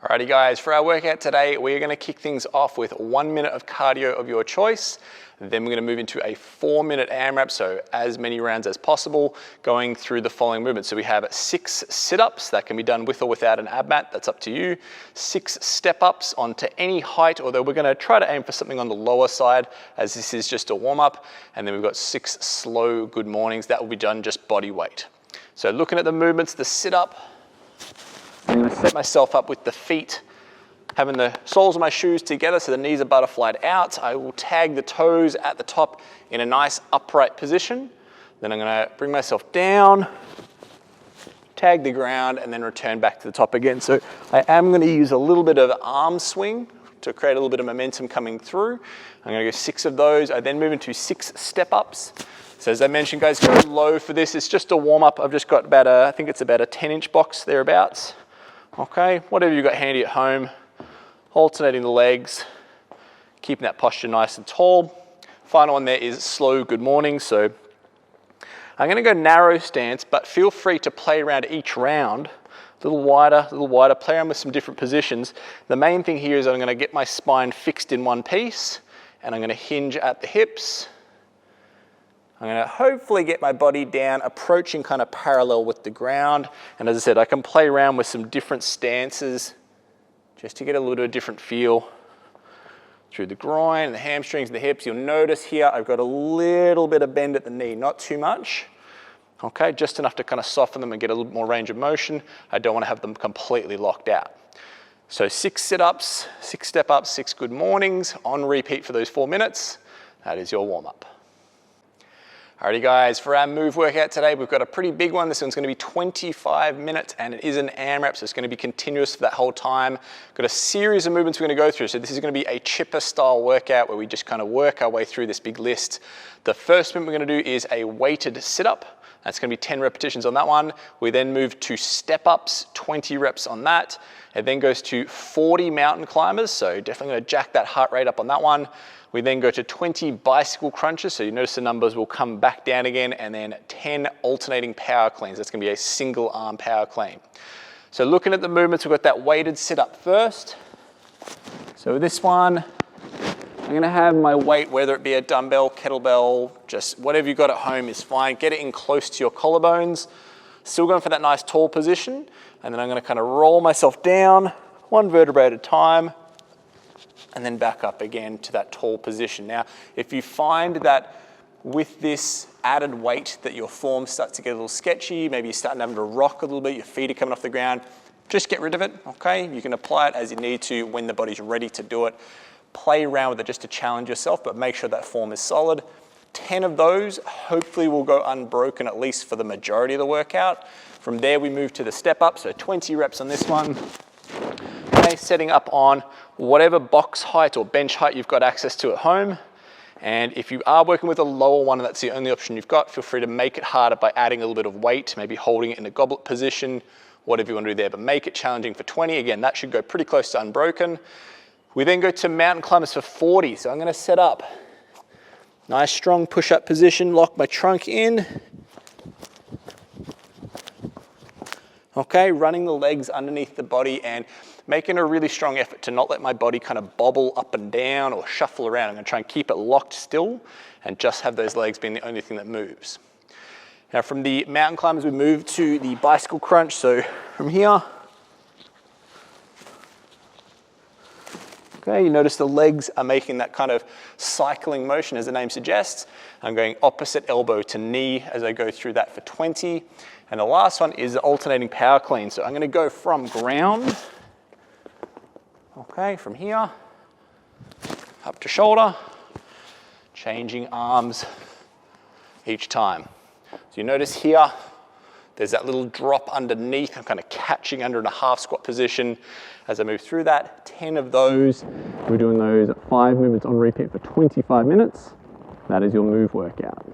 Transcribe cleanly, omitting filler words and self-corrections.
Alrighty guys, for our workout today, we're gonna kick things off with 1 minute of cardio of your choice. Then we're gonna move into a 4-minute AMRAP, so as many rounds as possible, going through the following movements. So we have 6 sit-ups that can be done with or without an ab mat, that's up to you. 6 step-ups onto any height, although we're gonna try to aim for something on the lower side, as this is just a warm-up. And then we've got 6 slow good mornings, that will be done just body weight. So looking at the movements, the sit-up, I'm going to set myself up with the feet, having the soles of my shoes together so the knees are butterflied out. I will tag the toes at the top in a nice upright position. Then I'm going to bring myself down, tag the ground, and then return back to the top again. So I am going to use a little bit of arm swing to create a little bit of momentum coming through. I'm going to go 6 of those. I then move into 6 step-ups. So as I mentioned, guys, go low for this. It's just a warm-up. I've just got about I think it's about a 10-inch box thereabouts. Okay, whatever you've got handy at home, alternating the legs, keeping that posture nice and tall. Final one there is slow good morning. So I'm gonna go narrow stance, but feel free to play around each round. A little wider, play around with some different positions. The main thing here is I'm gonna get my spine fixed in one piece, and I'm gonna hinge at the hips. I'm going to hopefully get my body down, approaching kind of parallel with the ground. And as I said, I can play around with some different stances just to get a little bit of different feel through the groin and the hamstrings and the hips. You'll notice here I've got a little bit of bend at the knee, not too much. Okay, just enough to kind of soften them and get a little more range of motion. I don't want to have them completely locked out. So 6 sit-ups, 6 step-ups, 6 good mornings on repeat for those 4 minutes. That is your warm-up. Alrighty guys, for our move workout today, we've got a pretty big one. This one's gonna be 25 minutes and it is an AMRAP, so it's gonna be continuous for that whole time. Got a series of movements we're gonna go through. So this is gonna be a chipper style workout where we just kind of work our way through this big list. The first movement we're gonna do is a weighted sit-up. That's gonna be 10 repetitions on that one. We then move to step-ups, 20 reps on that. It then goes to 40 mountain climbers, so definitely gonna jack that heart rate up on that one. We then go to 20 bicycle crunches, so you notice the numbers will come back down again, and then 10 alternating power cleans. That's gonna be a single arm power clean. So looking at the movements, we've got that weighted sit up first. So this one, I'm gonna have my weight, whether it be a dumbbell, kettlebell, just whatever you've got at home is fine. Get it in close to your collarbones. Still going for that nice tall position. And then I'm gonna kind of roll myself down, 1 vertebrae at a time, and then back up again to that tall position. Now, if you find that with this added weight that your form starts to get a little sketchy, maybe you're starting having to rock a little bit, your feet are coming off the ground, just get rid of it, okay? You can apply it as you need to when the body's ready to do it. Play around with it just to challenge yourself, but make sure that form is solid. 10 of those hopefully will go unbroken, at least for the majority of the workout. From there, we move to the step up, so 20 reps on this one. Okay, setting up on whatever box height or bench height you've got access to at home. And if you are working with a lower one and that's the only option you've got, feel free to make it harder by adding a little bit of weight, maybe holding it in a goblet position, whatever you want to do there, but make it challenging for 20. Again, that should go pretty close to unbroken. We then go to mountain climbers for 40. So I'm going to set up nice strong push-up position, lock my trunk in. Okay, running the legs underneath the body and making a really strong effort to not let my body kind of bobble up and down or shuffle around. I'm going to try and keep it locked still and just have those legs being the only thing that moves. Now from the mountain climbers, we move to the bicycle crunch. So from here, okay, you notice the legs are making that kind of cycling motion as the name suggests. I'm going opposite elbow to knee as I go through that for 20. And the last one is the alternating power clean. So I'm going to go from ground, okay, from here, up to shoulder, changing arms each time. So you notice here, there's that little drop underneath. I'm kind of catching under in a half squat position as I move through that. 10 of those. We're doing those 5 movements on repeat for 25 minutes. That is your move workout.